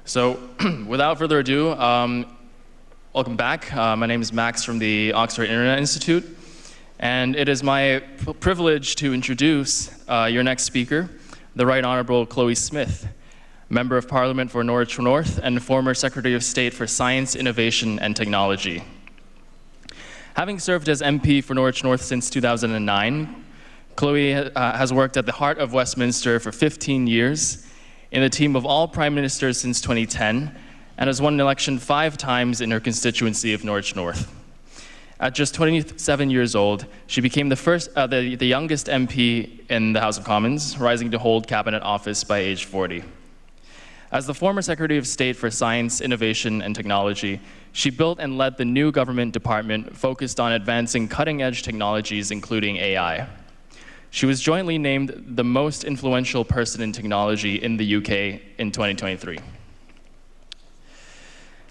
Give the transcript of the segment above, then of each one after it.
So without further ado, welcome back. My name is Max from the Oxford Internet Institute, and it is my privilege to introduce your next speaker, the Right Honourable Chloe Smith, Member of Parliament for Norwich North and former Secretary of State for Science, Innovation and Technology. Having served as MP for Norwich North since 2009, Chloe has worked at the heart of Westminster for 15 years, in the team of all Prime Ministers since 2010, and has won an election 5 times in her constituency of Norwich North. At just 27 years old, she became the youngest MP in the House of Commons, rising to hold cabinet office by age 40. As the former Secretary of State for Science, Innovation and Technology, she built and led the new government department focused on advancing cutting-edge technologies, including AI. She was jointly named the most influential person in technology in the UK in 2023.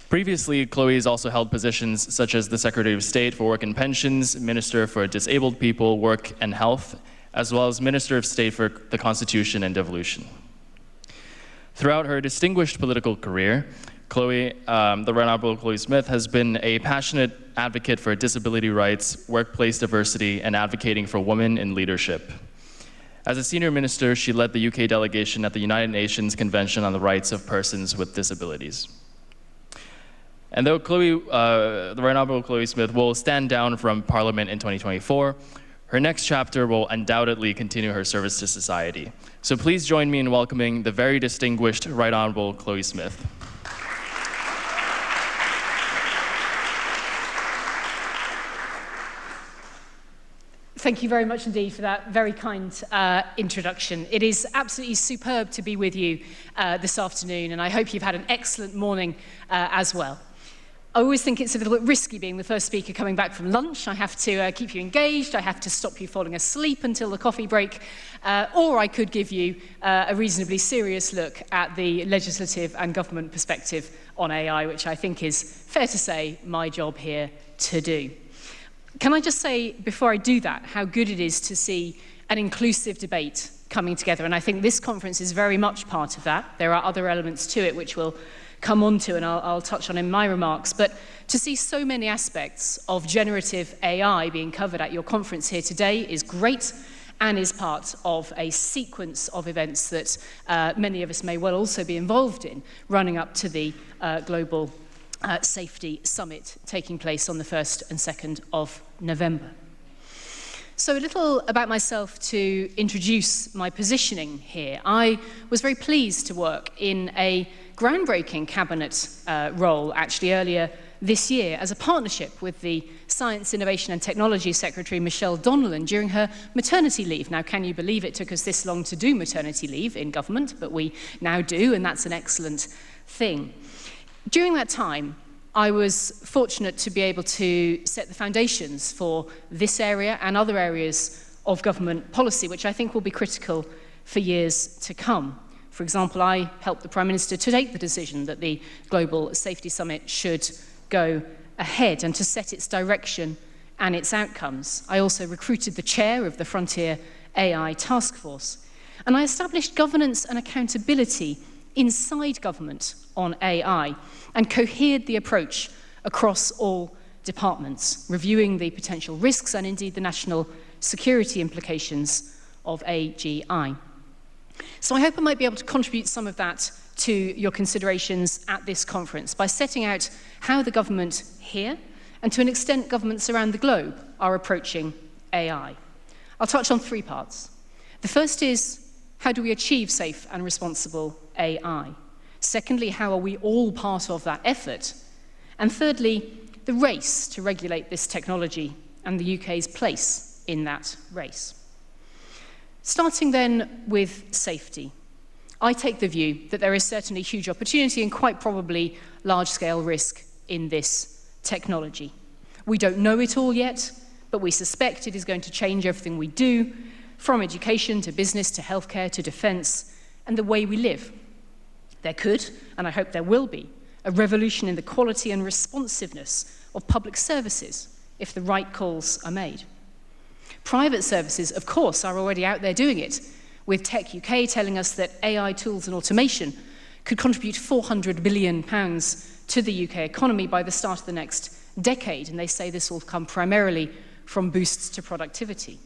Previously, Chloe has also held positions such as the Secretary of State for Work and Pensions, Minister for Disabled People, Work and Health, as well as Minister of State for the Constitution and Devolution. Throughout her distinguished political career, Chloe, the Right Honourable Chloe Smith, has been a passionate advocate for disability rights, workplace diversity, and advocating for women in leadership. As a senior minister, she led the UK delegation at the United Nations Convention on the Rights of Persons with Disabilities. And though the Right Honourable Chloe Smith will stand down from Parliament in 2024, her next chapter will undoubtedly continue her service to society. So please join me in welcoming the very distinguished Right Honourable Chloe Smith. Thank you very much indeed for that very kind introduction. It is absolutely superb to be with you this afternoon, and I hope you've had an excellent morning as well. I always think it's a little bit risky being the first speaker coming back from lunch. I have to keep you engaged, I have to stop you falling asleep until the coffee break, or I could give you a reasonably serious look at the legislative and government perspective on AI, which I think is, fair to say, my job here to do. Can I just say, before I do that, how good it is to see an inclusive debate coming together, and I think this conference is very much part of that. There are other elements to it which we'll come on to and I'll touch on in my remarks, but to see so many aspects of generative AI being covered at your conference here today is great and is part of a sequence of events that many of us may well also be involved in, running up to the Global Safety Summit taking place on the 1st and 2nd of November. So a little about myself to introduce my positioning here. I was very pleased to work in a groundbreaking cabinet role actually earlier this year as a partnership with the Science, Innovation and Technology Secretary Michelle Donnellan during her maternity leave. Now, can you believe it took us this long to do maternity leave in government, but we now do, and that's an excellent thing. During that time, I was fortunate to be able to set the foundations for this area and other areas of government policy, which I think will be critical for years to come. For example, I helped the Prime Minister to take the decision that the Global Safety Summit should go ahead and to set its direction and its outcomes. I also recruited the chair of the Frontier AI Task Force, and I established governance and accountability inside government on AI and cohered the approach across all departments, reviewing the potential risks and indeed the national security implications of AGI. So I hope I might be able to contribute some of that to your considerations at this conference by setting out how the government here, and to an extent governments around the globe, are approaching AI. I'll touch on 3 parts. The first is, how do we achieve safe and responsible AI? Secondly, how are we all part of that effort? And thirdly, the race to regulate this technology and the UK's place in that race. Starting then with safety. I take the view that there is certainly huge opportunity and quite probably large-scale risk in this technology. We don't know it all yet, but we suspect it is going to change everything we do, from education to business to healthcare to defence, and the way we live. There could, and I hope there will be, a revolution in the quality and responsiveness of public services if the right calls are made. Private services, of course, are already out there doing it, with Tech UK telling us that AI tools and automation could contribute £400 billion to the UK economy by the start of the next decade, and they say this will come primarily from boosts to productivity.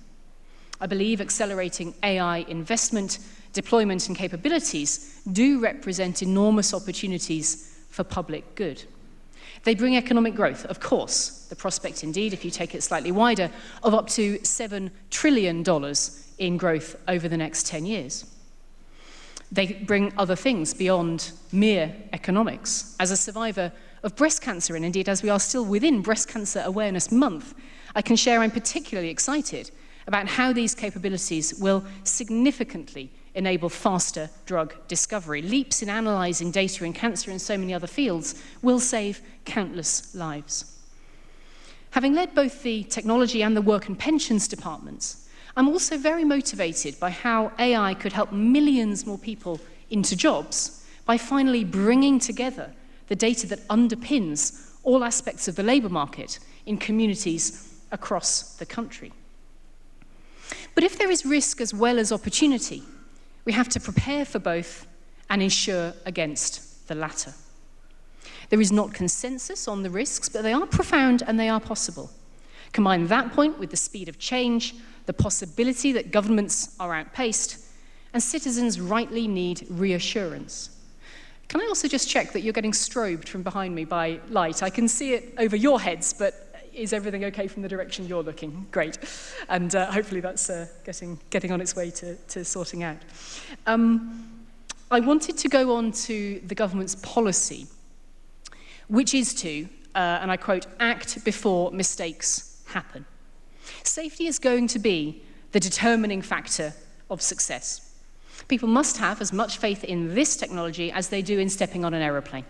I believe accelerating AI investment, deployment, and capabilities do represent enormous opportunities for public good. They bring economic growth, of course, the prospect indeed, if you take it slightly wider, of up to $7 trillion in growth over the next 10 years. They bring other things beyond mere economics. As a survivor of breast cancer, and indeed as we are still within Breast Cancer Awareness Month, I can share I'm particularly excited about how these capabilities will significantly enable faster drug discovery. Leaps in analysing data in cancer and so many other fields will save countless lives. Having led both the technology and the work and pensions departments, I'm also very motivated by how AI could help millions more people into jobs by finally bringing together the data that underpins all aspects of the labour market in communities across the country. But if there is risk as well as opportunity, we have to prepare for both and ensure against the latter. There is not consensus on the risks, but they are profound and they are possible. Combine that point with the speed of change, the possibility that governments are outpaced, and citizens rightly need reassurance. Can I also just check that you're getting strobed from behind me by light? I can see it over your heads, but is everything okay from the direction you're looking? Great. And hopefully that's getting on its way to sorting out. I wanted to go on to the government's policy, which is to, and I quote, act before mistakes happen. Safety is going to be the determining factor of success. People must have as much faith in this technology as they do in stepping on an aeroplane.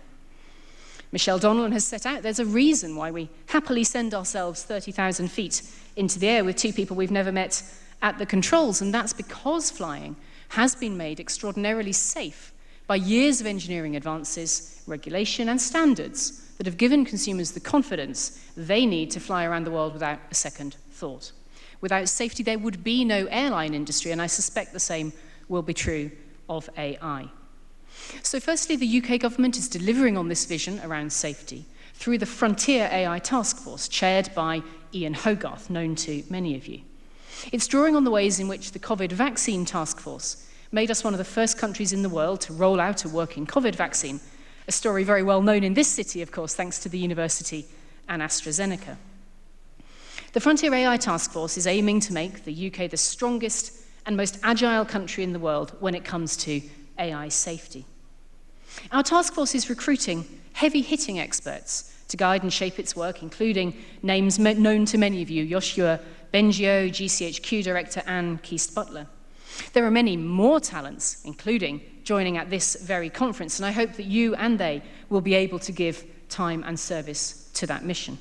Michelle Donlan has set out there's a reason why we happily send ourselves 30,000 feet into the air with two people we've never met at the controls, and that's because flying has been made extraordinarily safe by years of engineering advances, regulation, and standards that have given consumers the confidence they need to fly around the world without a second thought. Without safety, there would be no airline industry, and I suspect the same will be true of AI. So firstly, the UK government is delivering on this vision around safety through the Frontier AI Task Force, chaired by Ian Hogarth, known to many of you. It's drawing on the ways in which the COVID vaccine task force made us one of the first countries in the world to roll out a working COVID vaccine, a story very well known in this city, of course, thanks to the university and AstraZeneca. The Frontier AI Task Force is aiming to make the UK the strongest and most agile country in the world when it comes to AI safety. Our task force is recruiting heavy-hitting experts to guide and shape its work, including names known to many of you, Joshua Bengio, GCHQ Director Anne Keast-Butler. There are many more talents, including joining at this very conference, and I hope that you and they will be able to give time and service to that mission.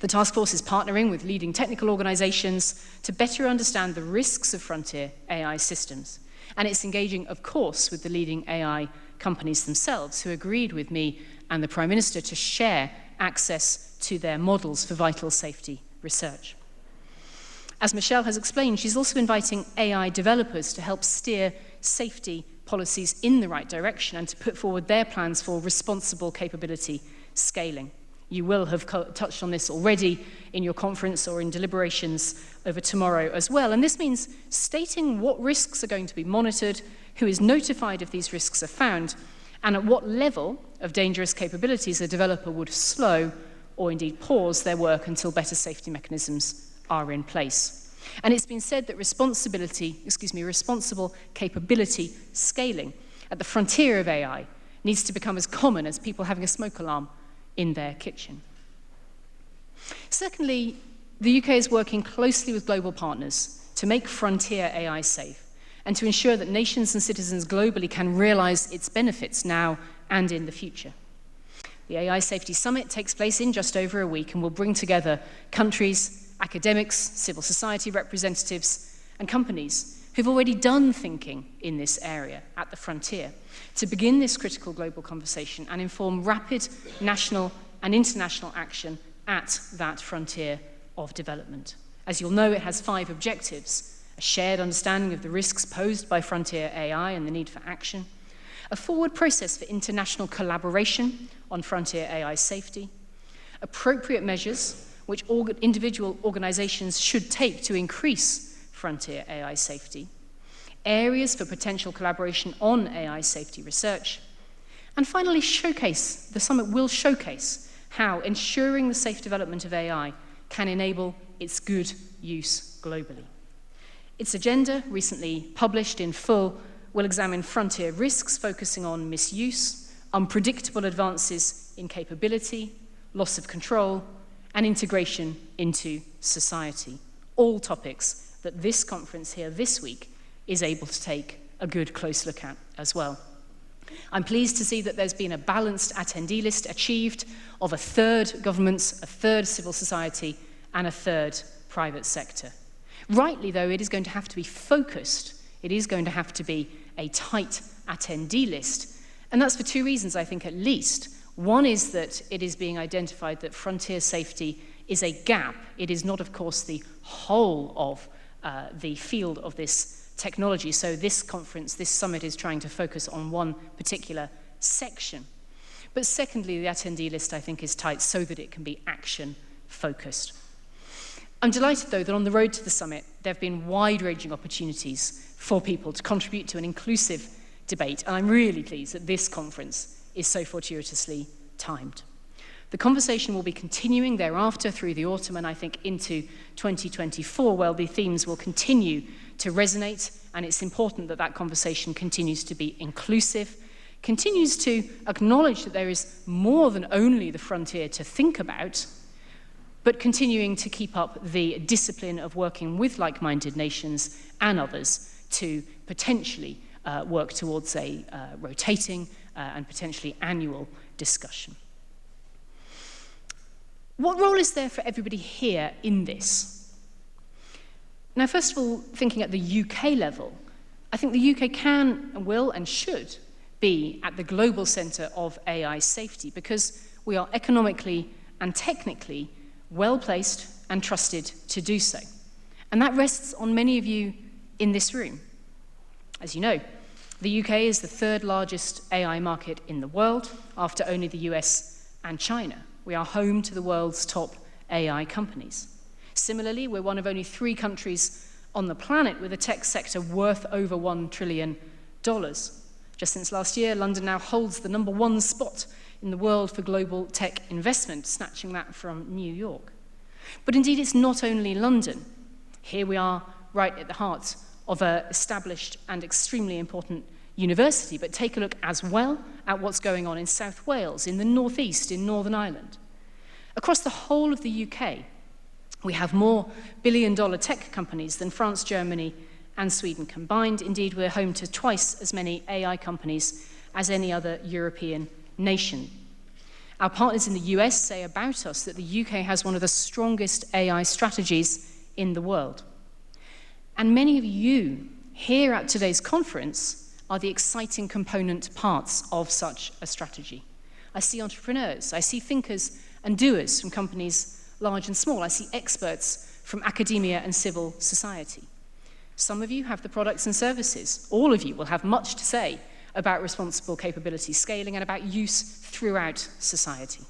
The task force is partnering with leading technical organizations to better understand the risks of frontier AI systems. And it's engaging, of course, with the leading AI companies themselves, who agreed with me and the Prime Minister to share access to their models for vital safety research. As Michelle has explained, she's also inviting AI developers to help steer safety policies in the right direction and to put forward their plans for responsible capability scaling. You will have touched on this already in your conference or in deliberations over tomorrow as well. And this means stating what risks are going to be monitored, who is notified if these risks are found, and at what level of dangerous capabilities a developer would slow or indeed pause their work until better safety mechanisms are in place. And it's been said that responsible capability scaling at the frontier of AI needs to become as common as people having a smoke alarm in their kitchen. Secondly, the UK is working closely with global partners to make frontier AI safe and to ensure that nations and citizens globally can realize its benefits now and in the future. The AI Safety Summit takes place in just over a week and will bring together countries, academics, civil society representatives, and companies who've already done thinking in this area at the frontier to begin this critical global conversation and inform rapid national and international action at that frontier of development. As you'll know, it has 5 objectives: a shared understanding of the risks posed by frontier AI and the need for action, a forward process for international collaboration on frontier AI safety, appropriate measures which individual organizations should take to increase frontier AI safety, areas for potential collaboration on AI safety research, and finally, the summit will showcase how ensuring the safe development of AI can enable its good use globally. Its agenda, recently published in full, will examine frontier risks focusing on misuse, unpredictable advances in capability, loss of control, and integration into society. All topics that this conference here this week is able to take a good close look at as well. I'm pleased to see that there's been a balanced attendee list achieved of a third governments, a third civil society, and a third private sector. Rightly, though, it is going to have to be focused. It is going to have to be a tight attendee list. And that's for two reasons, I think, at least. One is that it is being identified that frontier safety is a gap. It is not, of course, the whole of the field of this technology. So this conference, this summit, is trying to focus on one particular section. But secondly, the attendee list, I think, is tight so that it can be action-focused. I'm delighted, though, that on the road to the summit, there have been wide-ranging opportunities for people to contribute to an inclusive debate, and I'm really pleased that this conference is so fortuitously timed. The conversation will be continuing thereafter through the autumn and I think into 2024, where the themes will continue to resonate, and it's important that that conversation continues to be inclusive, continues to acknowledge that there is more than only the frontier to think about, but continuing to keep up the discipline of working with like-minded nations and others to potentially work towards a rotating and potentially annual discussion. What role is there for everybody here in this? Now, first of all, thinking at the UK level, I think the UK can and will and should be at the global centre of AI safety because we are economically and technically well-placed and trusted to do so. And that rests on many of you in this room. As you know, the UK is the third largest AI market in the world, after only the US and China. We are home to the world's top AI companies. Similarly, we're one of only 3 countries on the planet with a tech sector worth over $1 trillion. Just since last year, London now holds the #1 spot in the world for global tech investment, snatching that from New York. But indeed, it's not only London. Here we are right at the heart of an established and extremely important university, but take a look as well at what's going on in South Wales, in the Northeast, in Northern Ireland. Across the whole of the UK, we have more billion-dollar tech companies than France, Germany, and Sweden combined. Indeed, we're home to twice as many AI companies as any other European nation. Our partners in the US say about us that the UK has one of the strongest AI strategies in the world. And many of you here at today's conference are the exciting component parts of such a strategy. I see entrepreneurs, I see thinkers and doers from companies large and small. I see experts from academia and civil society. Some of you have the products and services. All of you will have much to say about responsible capability scaling and about use throughout society.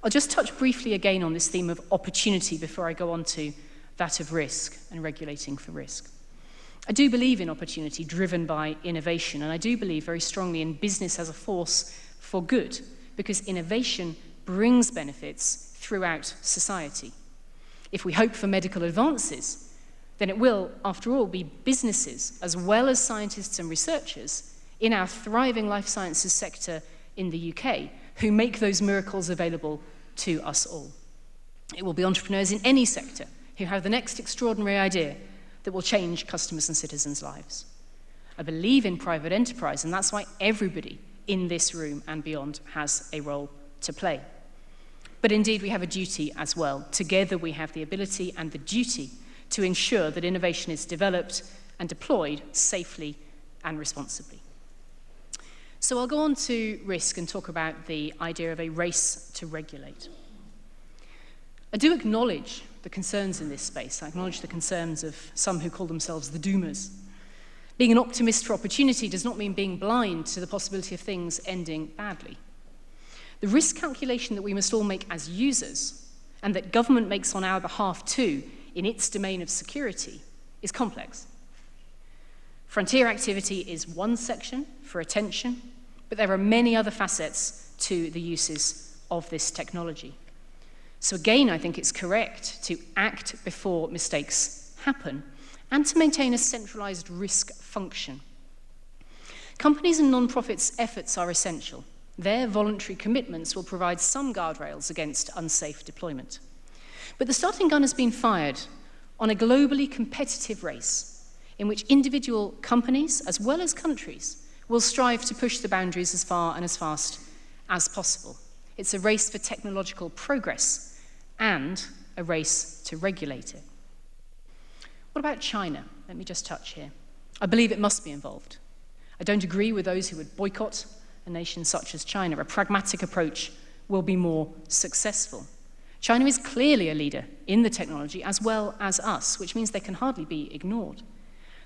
I'll just touch briefly again on this theme of opportunity before I go on to that of risk and regulating for risk. I do believe in opportunity driven by innovation, and I do believe very strongly in business as a force for good, because innovation brings benefits throughout society. If we hope for medical advances, then it will, after all, be businesses, as well as scientists and researchers, in our thriving life sciences sector in the UK, who make those miracles available to us all. It will be entrepreneurs in any sector who have the next extraordinary idea that will change customers and citizens' lives. I believe in private enterprise, and that's why everybody in this room and beyond has a role to play. But indeed, we have a duty as well. Together, we have the ability and the duty to ensure that innovation is developed and deployed safely and responsibly. So I'll go on to risk and talk about the idea of a race to regulate. I do acknowledge the concerns in this space. I acknowledge the concerns of some who call themselves the doomers. Being an optimist for opportunity does not mean being blind to the possibility of things ending badly. The risk calculation that we must all make as users, and that government makes on our behalf too, in its domain of security, is complex. Frontier activity is one section for attention, but there are many other facets to the uses of this technology. So again, I think it's correct to act before mistakes happen and to maintain a centralized risk function. Companies and non-profits' efforts are essential. Their voluntary commitments will provide some guardrails against unsafe deployment. But the starting gun has been fired on a globally competitive race in which individual companies, as well as countries, will strive to push the boundaries as far and as fast as possible. It's a race for technological progress and a race to regulate it. What about China? Let me just touch here. I believe it must be involved. I don't agree with those who would boycott a nation such as China. A pragmatic approach will be more successful. China is clearly a leader in the technology as well as us, which means they can hardly be ignored.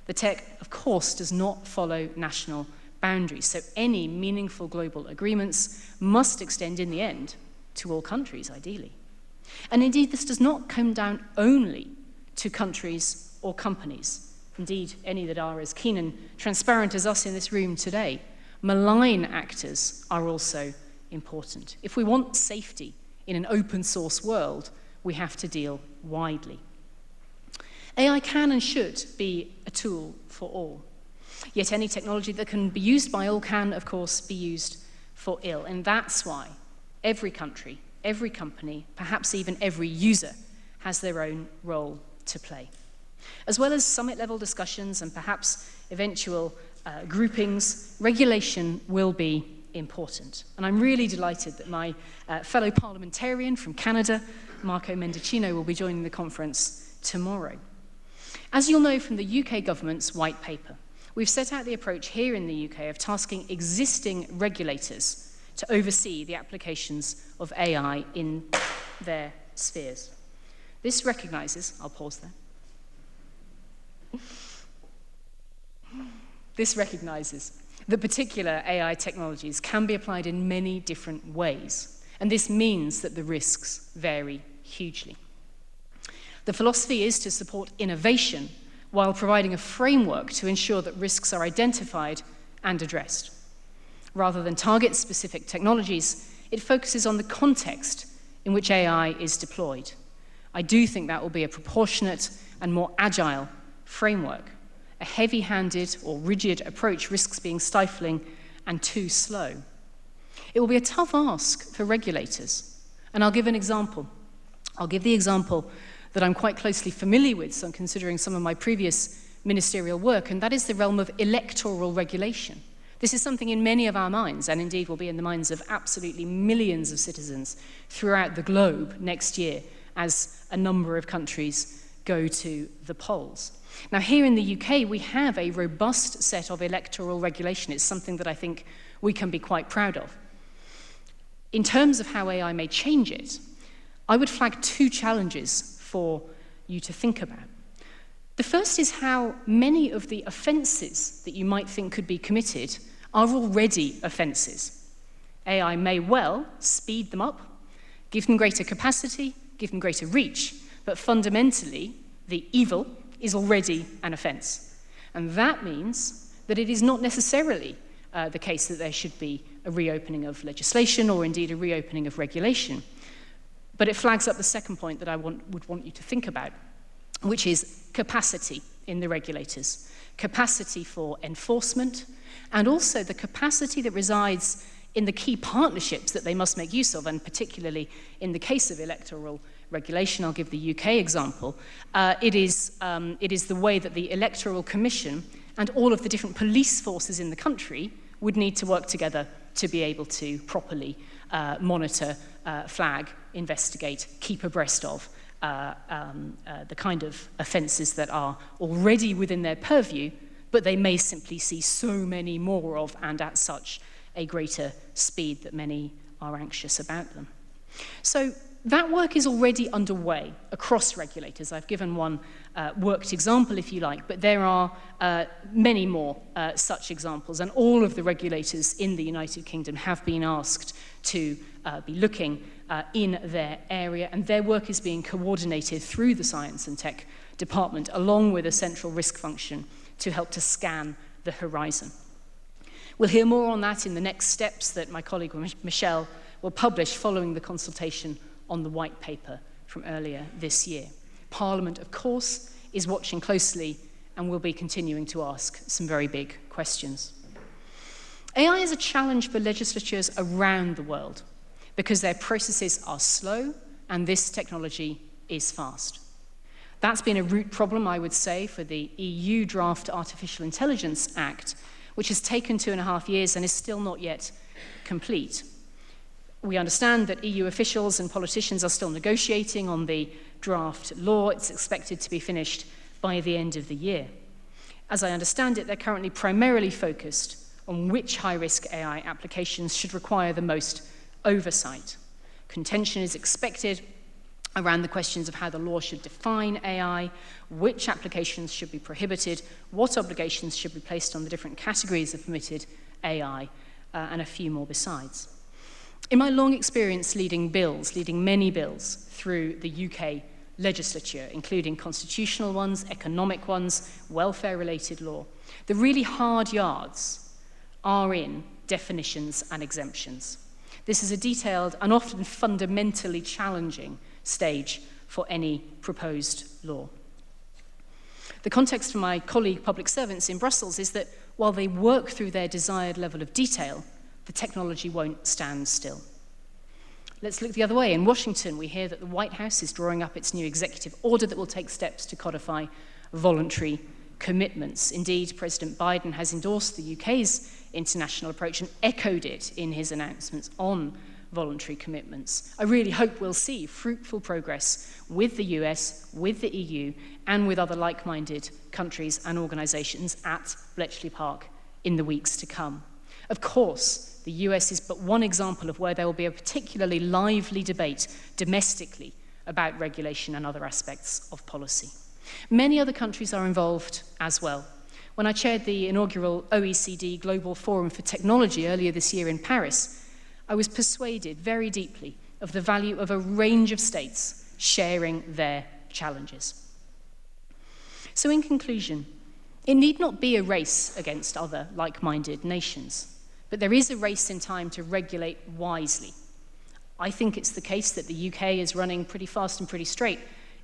The tech, of course, does not follow national boundaries, so any meaningful global agreements must extend in the end to all countries, ideally. And indeed, this does not come down only to countries or companies. Indeed, any that are as keen and transparent as us in this room today. Malign actors are also important. If we want safety in an open source world, we have to deal widely. AI can and should be a tool for all. Yet any technology that can be used by all can, of course, be used for ill. And that's why every country, every company, perhaps even every user, has their own role to play. As well as summit-level discussions and perhaps eventual groupings, regulation will be important. And I'm really delighted that my fellow parliamentarian from Canada, Marco Mendicino, will be joining the conference tomorrow. As you'll know from the UK government's white paper, we've set out the approach here in the UK of tasking existing regulators to oversee the applications of AI in their spheres. This recognizes, I'll pause there. This recognizes that particular AI technologies can be applied in many different ways, and this means that the risks vary hugely. The philosophy is to support innovation while providing a framework to ensure that risks are identified and addressed. Rather than target specific technologies, it focuses on the context in which AI is deployed. I do think that will be a proportionate and more agile framework. A heavy-handed or rigid approach risks being stifling and too slow. It will be a tough ask for regulators, and I'll give an example. I'll give the example that I'm quite closely familiar with, so I'm considering some of my previous ministerial work, and that is the realm of electoral regulation. This is something in many of our minds, and indeed will be in the minds of absolutely millions of citizens throughout the globe next year as a number of countries go to the polls. Now, here in the UK, we have a robust set of electoral regulation. It's something that I think we can be quite proud of. In terms of how AI may change it, I would flag two challenges for you to think about. The first is how many of the offences that you might think could be committed are already offences. AI may well speed them up, give them greater capacity, give them greater reach, but fundamentally, the evil is already an offence. And that means that it is not necessarily the case that there should be a reopening of legislation or indeed a reopening of regulation. But it flags up the second point that I would want you to think about, which is capacity in the regulators. Capacity for enforcement, and also the capacity that resides in the key partnerships that they must make use of, and particularly in the case of electoral regulation, I'll give the UK example, it is the way that the Electoral Commission and all of the different police forces in the country would need to work together to be able to properly monitor, flag, investigate, keep abreast of the kind of offences that are already within their purview, but they may simply see so many more of, and at such a greater speed that many are anxious about them. So that work is already underway across regulators. I've given one worked example, if you like, but there are many more such examples, and all of the regulators in the United Kingdom have been asked to be looking in their area, and their work is being coordinated through the Science and Tech Department, along with a central risk function to help to scan the horizon. We'll hear more on that in the next steps that my colleague Michelle will publish following the consultation on the white paper from earlier this year. Parliament, of course, is watching closely and will be continuing to ask some very big questions. AI is a challenge for legislatures around the world because their processes are slow and this technology is fast. That's been a root problem, I would say, for the EU Draft Artificial Intelligence Act, which has taken 2.5 years and is still not yet complete. We understand that EU officials and politicians are still negotiating on the draft law. It's expected to be finished by the end of the year. As I understand it, they're currently primarily focused on which high-risk AI applications should require the most oversight. Contention is expected around the questions of how the law should define AI, which applications should be prohibited, what obligations should be placed on the different categories of permitted AI, and a few more besides. In my long experience leading many bills through the UK legislature, including constitutional ones, economic ones, welfare-related law, the really hard yards are in definitions and exemptions. This is a detailed and often fundamentally challenging stage for any proposed law. The context for my colleague public servants in Brussels is that while they work through their desired level of detail, the technology won't stand still. Let's look the other way. In Washington, we hear that the White House is drawing up its new executive order that will take steps to codify voluntary commitments. Indeed, President Biden has endorsed the UK's international approach and echoed it in his announcements on voluntary commitments. I really hope we'll see fruitful progress with the US, with the EU, and with other like-minded countries and organizations at Bletchley Park in the weeks to come. Of course, the US is but one example of where there will be a particularly lively debate domestically about regulation and other aspects of policy. Many other countries are involved as well. When I chaired the inaugural OECD Global Forum for Technology earlier this year in Paris, I was persuaded very deeply of the value of a range of states sharing their challenges. So in conclusion, it need not be a race against other like-minded nations, but there is a race in time to regulate wisely. I think it's the case that the UK is running pretty fast and pretty straight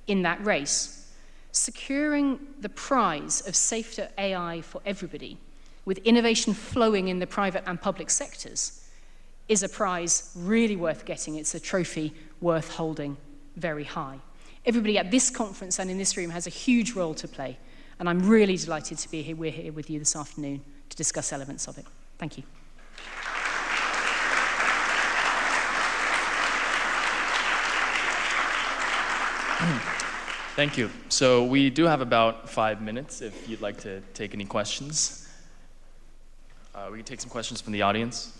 in that race. Securing the prize of safer AI for everybody, with innovation flowing in the private and public sectors, is a prize really worth getting. It's a trophy worth holding very high. Everybody at this conference and in this room has a huge role to play, and I'm really delighted to be here. We're here with you this afternoon to discuss elements of it. Thank you. Thank you. So we do have about 5 minutes if you'd like to take any questions. We can take some questions from the audience.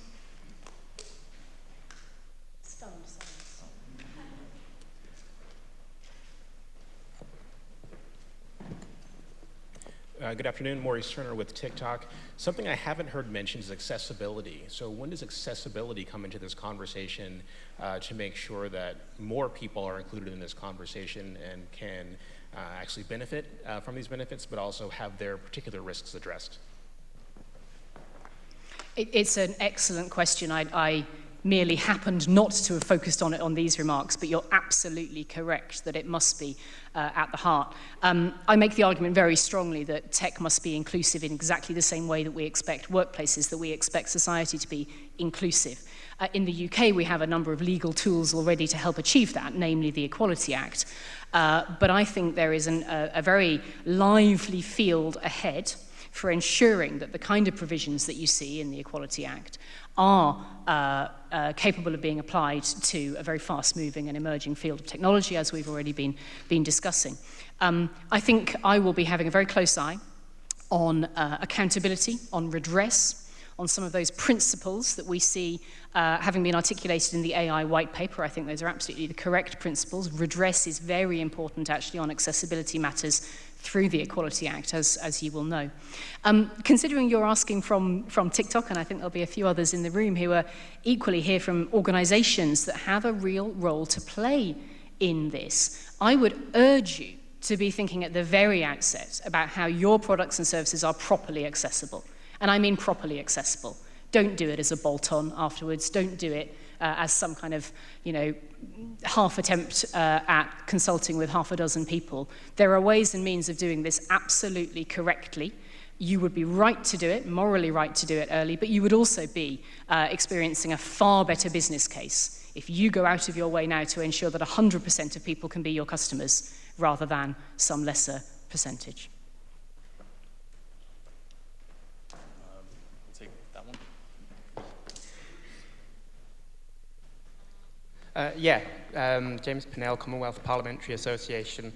Good afternoon, Maurice Turner with TikTok. Something I haven't heard mentioned is accessibility. So when does accessibility come into this conversation to make sure that more people are included in this conversation and can actually benefit from these benefits, but also have their particular risks addressed? It's an excellent question. I merely happened not to have focused on it on these remarks, but you're absolutely correct that it must be at the heart. I make the argument very strongly that tech must be inclusive in exactly the same way that we expect workplaces, that we expect society to be inclusive. In the UK, we have a number of legal tools already to help achieve that, namely the Equality Act. But I think there is a very lively field ahead for ensuring that the kind of provisions that you see in the Equality Act are capable of being applied to a very fast-moving and emerging field of technology, as we've already been discussing. I think I will be having a very close eye on accountability, on redress, on some of those principles that we see having been articulated in the AI white paper. I think those are absolutely the correct principles. Redress is very important, actually, on accessibility matters through the Equality Act, as you will know. Considering you're asking from TikTok, and I think there'll be a few others in the room who are equally here from organizations that have a real role to play in this, I would urge you to be thinking at the very outset about how your products and services are properly accessible. And I mean properly accessible. Don't do it as a bolt-on afterwards. Don't do it as some kind of, half attempt at consulting with half a dozen people. There are ways and means of doing this absolutely correctly. You would be right to do it, morally right to do it early, but you would also be experiencing a far better business case if you go out of your way now to ensure that 100% of people can be your customers rather than some lesser percentage. Take that one. James Pinnell, Commonwealth Parliamentary Association.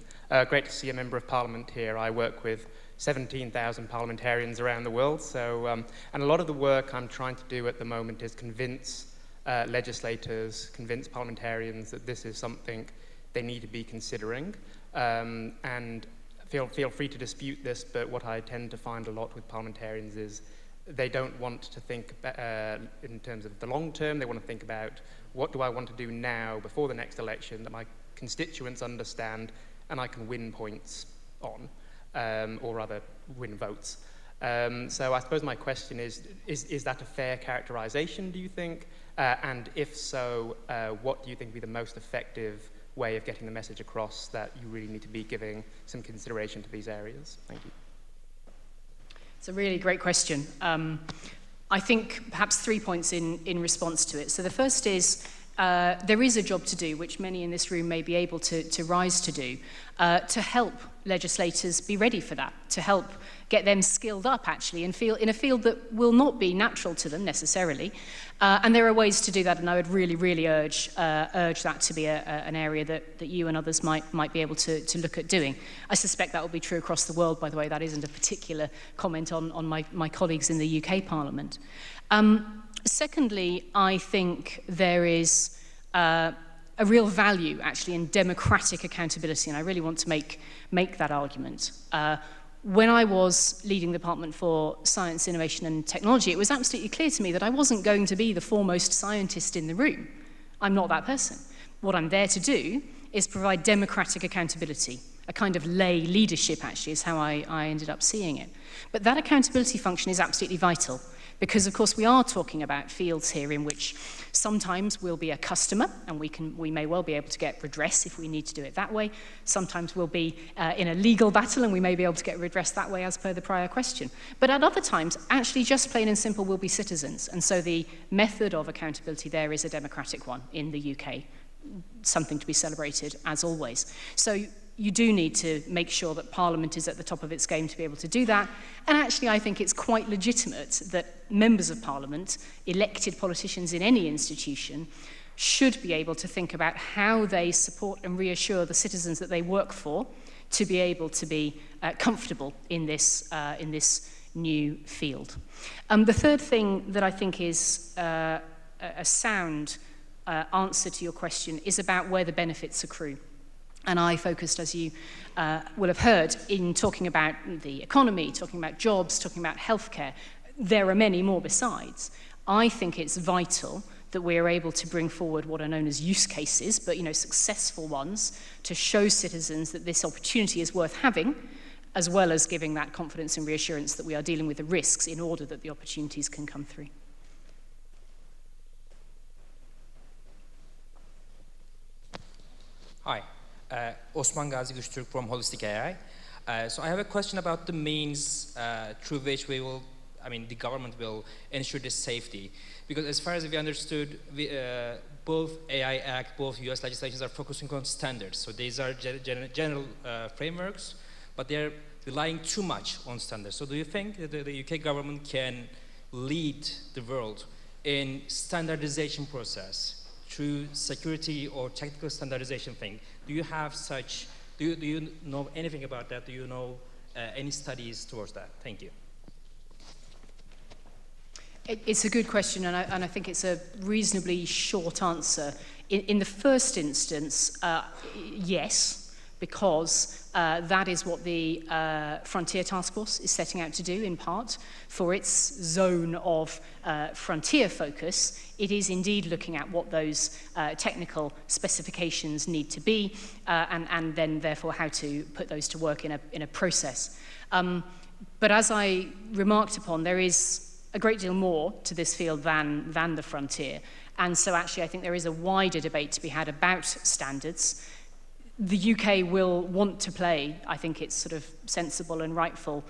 Great to see a Member of Parliament here. I work with 17,000 parliamentarians around the world, and a lot of the work I'm trying to do at the moment is convince legislators, convince parliamentarians that this is something they need to be considering. And feel free to dispute this, but what I tend to find a lot with parliamentarians is they don't want to think in terms of the long term. They want to think about, what do I want to do now before the next election that my constituents understand and I can win points on, or rather win votes. So I suppose my question is that a fair characterization, do you think? And if so, what do you think would be the most effective way of getting the message across that you really need to be giving some consideration to these areas? Thank you. It's a really great question. I think perhaps 3 points in response to it. So the first is, there is a job to do, which many in this room may be able to rise to do, to help legislators be ready for that, to help get them skilled up, actually, in a field that will not be natural to them necessarily. And there are ways to do that, and I would really, really urge that to be an area that you and others might be able to look at doing. I suspect that will be true across the world, by the way. That isn't a particular comment on my colleagues in the UK Parliament. Secondly, I think there is a real value, actually, in democratic accountability, and I really want to make that argument. When I was leading the Department for Science, Innovation and Technology, it was absolutely clear to me that I wasn't going to be the foremost scientist in the room. I'm not that person. What I'm there to do is provide democratic accountability. A kind of lay leadership, actually, is how I ended up seeing it. But that accountability function is absolutely vital, because, of course, we are talking about fields here in which sometimes we'll be a customer, and we may well be able to get redress if we need to do it that way. Sometimes we'll be in a legal battle, and we may be able to get redress that way, as per the prior question. But at other times, actually, just plain and simple, we'll be citizens. And so the method of accountability there is a democratic one in the UK, something to be celebrated, as always. So you do need to make sure that Parliament is at the top of its game to be able to do that. And actually, I think it's quite legitimate that members of Parliament, elected politicians in any institution, should be able to think about how they support and reassure the citizens that they work for to be able to be comfortable in this new field. The third thing that I think is a sound answer to your question is about where the benefits accrue. And I focused, as you will have heard, in talking about the economy, talking about jobs, talking about healthcare. There are many more besides. I think it's vital that we are able to bring forward what are known as use cases, but successful ones, to show citizens that this opportunity is worth having, as well as giving that confidence and reassurance that we are dealing with the risks in order that the opportunities can come through. Hi. Osman Gazi Güçtürk from Holistic AI. So I have a question about the means through which the government will ensure this safety. Because as far as we understood, both AI Act, both US legislations are focusing on standards. So these are general frameworks, but they're relying too much on standards. So do you think that the UK government can lead the world in standardization process through security or technical standardization thing? Do you have such, do you know anything about that? Do you know any studies towards that? Thank you. It's a good question, and I think it's a reasonably short answer. In the first instance, yes, because that is what the Frontier Task Force is setting out to do, in part, for its zone of frontier focus. It is indeed looking at what those technical specifications need to be, and then, therefore, how to put those to work in a process. But as I remarked upon, there is a great deal more to this field than the frontier. And so actually I think there is a wider debate to be had about standards. The UK will want to play, I think, its sort of sensible and rightful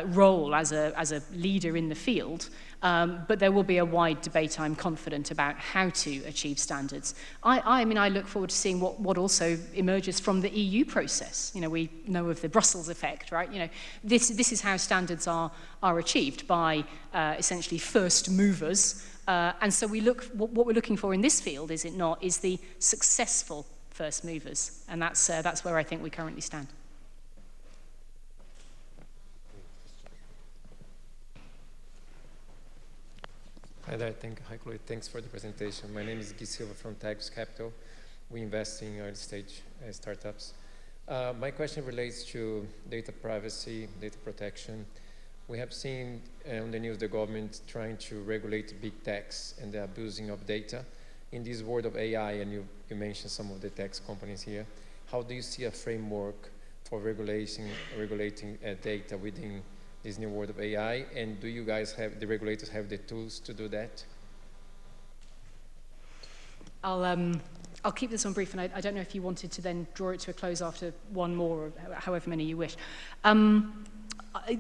role as a leader in the field, but there will be a wide debate, I'm confident, about how to achieve standards. I mean, I look forward to seeing what also emerges from the EU process. You know, we know of the Brussels effect, right? You know, this is how standards are achieved, by essentially first movers. And so what we're looking for in this field, is it not, is the successful first movers, and that's where I think we currently stand. Hi there, hi Chloe, thanks for the presentation. My name is Gui Silva from Tagus Capital. We invest in early stage startups. My question relates to data privacy, data protection. We have seen on the news the government trying to regulate big techs and the abusing of data. In this world of AI, and you mentioned some of the tech companies here, how do you see a framework for regulating data within this new world of AI? And do you guys have, the regulators have the tools to do that? I'll keep this on brief, and I don't know if you wanted to then draw it to a close after one more, or however many you wish.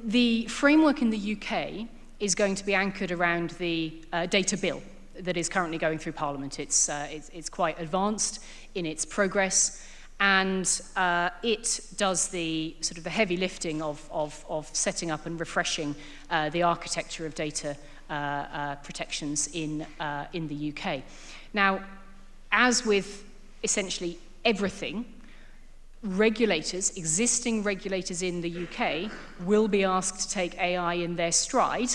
The framework in the UK is going to be anchored around the data bill that is currently going through Parliament. It's quite advanced in its progress, and it does the sort of the heavy lifting of setting up and refreshing the architecture of data protections in the UK. Now, as with essentially everything, regulators, existing regulators in the UK, will be asked to take AI in their stride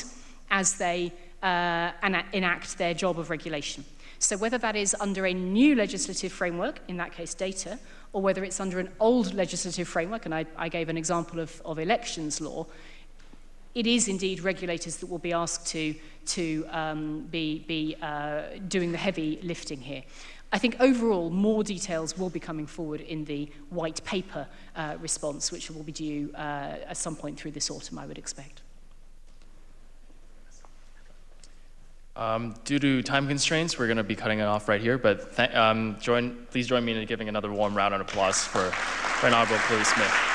as they enact their job of regulation. So whether that is under a new legislative framework, in that case data, or whether it's under an old legislative framework, and I gave an example of elections law, it is indeed regulators that will be asked to be doing the heavy lifting here. I think overall more details will be coming forward in the white paper response, which will be due at some point through this autumn, I would expect. Due to time constraints, we're going to be cutting it off right here, but please join me in giving another warm round of applause for Honorable Chloe Smith.